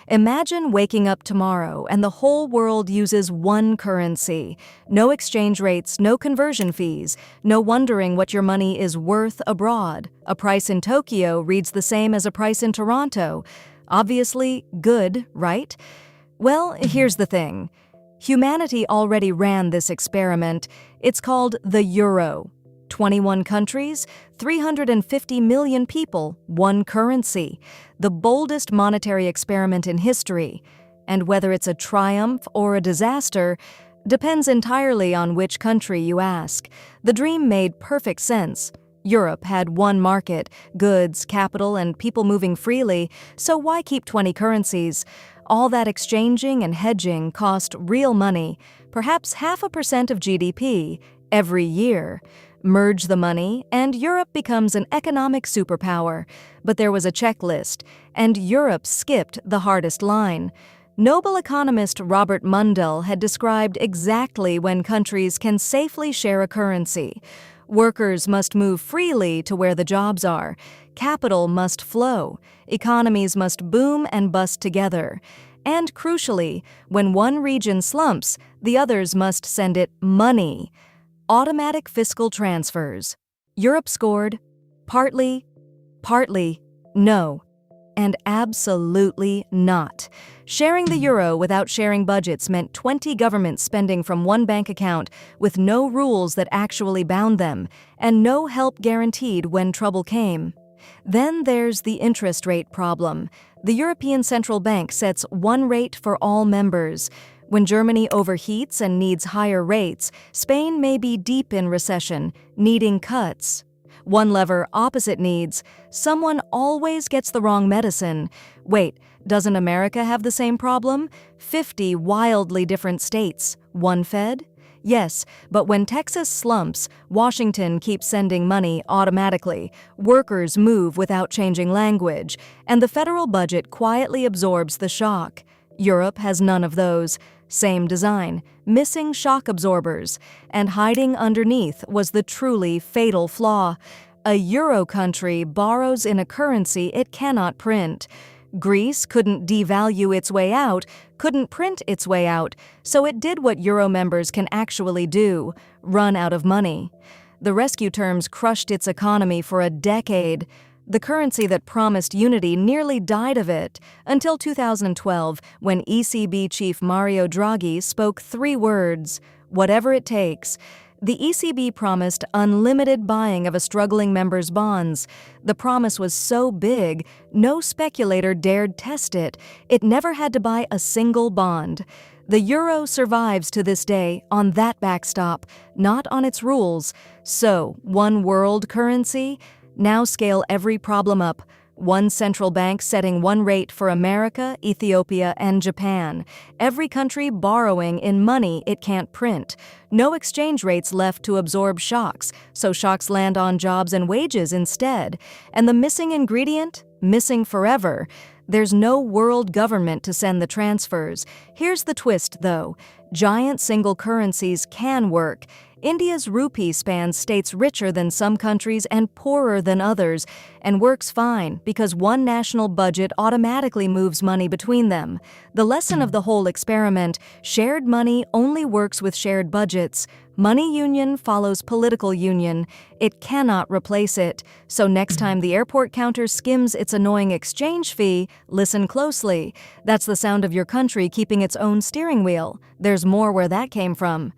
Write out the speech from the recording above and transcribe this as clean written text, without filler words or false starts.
Imagine waking up tomorrow and the whole world uses one currency. No exchange rates, no conversion fees, no wondering what your money is worth abroad. A price in Tokyo reads the same as a price in Toronto. Obviously, good, right? Well, here's the thing. Humanity already ran this experiment. It's called the euro. 21 countries, 350 million people, one currency. The boldest monetary experiment in history. And whether it's a triumph or a disaster depends entirely on which country you ask. The dream made perfect sense. Europe had one market, goods, capital, and people moving freely, so why keep 20 currencies? All that exchanging and hedging cost real money, perhaps 0.5% of GDP, every year. Merge the money, and Europe becomes an economic superpower. But there was a checklist, and Europe skipped the hardest line. Nobel economist Robert Mundell had described exactly when countries can safely share a currency. Workers must move freely to where the jobs are. Capital must flow. Economies must boom and bust together. And crucially, when one region slumps, the others must send it money. Automatic fiscal transfers. Europe scored partly, no, and absolutely not. Sharing the euro without sharing budgets meant 20 governments spending from one bank account with no rules that actually bound them, and no help guaranteed when trouble came. Then there's the interest rate problem. The European Central Bank sets one rate for all members. When Germany overheats and needs higher rates, Spain may be deep in recession, needing cuts. One lever opposite needs. Someone always gets the wrong medicine. Wait, doesn't America have the same problem? 50 wildly different states. One Fed? Yes, but when Texas slumps, Washington keeps sending money automatically. Workers move without changing language, and the federal budget quietly absorbs the shock. Europe has none of those. Same design, missing shock absorbers, and hiding underneath was the truly fatal flaw. A euro country borrows in a currency it cannot print. Greece couldn't devalue its way out, couldn't print its way out, so it did what euro members can actually do, run out of money. The rescue terms crushed its economy for a decade. The currency that promised unity nearly died of it, until 2012, when ECB chief Mario Draghi spoke 3 words: whatever it takes. The ECB promised unlimited buying of a struggling member's bonds. The promise was so big, no speculator dared test it. It never had to buy a single bond. The euro survives to this day on that backstop, not on its rules. So, one world currency? Now scale every problem up. One central bank setting one rate for America, Ethiopia, and Japan. Every country borrowing in money it can't print. No exchange rates left to absorb shocks, so shocks land on jobs and wages instead. And the missing ingredient? Missing forever. There's no world government to send the transfers. Here's the twist, though. Giant single currencies can work. India's rupee spans states richer than some countries and poorer than others, and works fine because one national budget automatically moves money between them. The lesson of the whole experiment: shared money only works with shared budgets. Money union follows political union. It cannot replace it. So next time the airport counter skims its annoying exchange fee, listen closely. That's the sound of your country keeping its own steering wheel. There's more where that came from.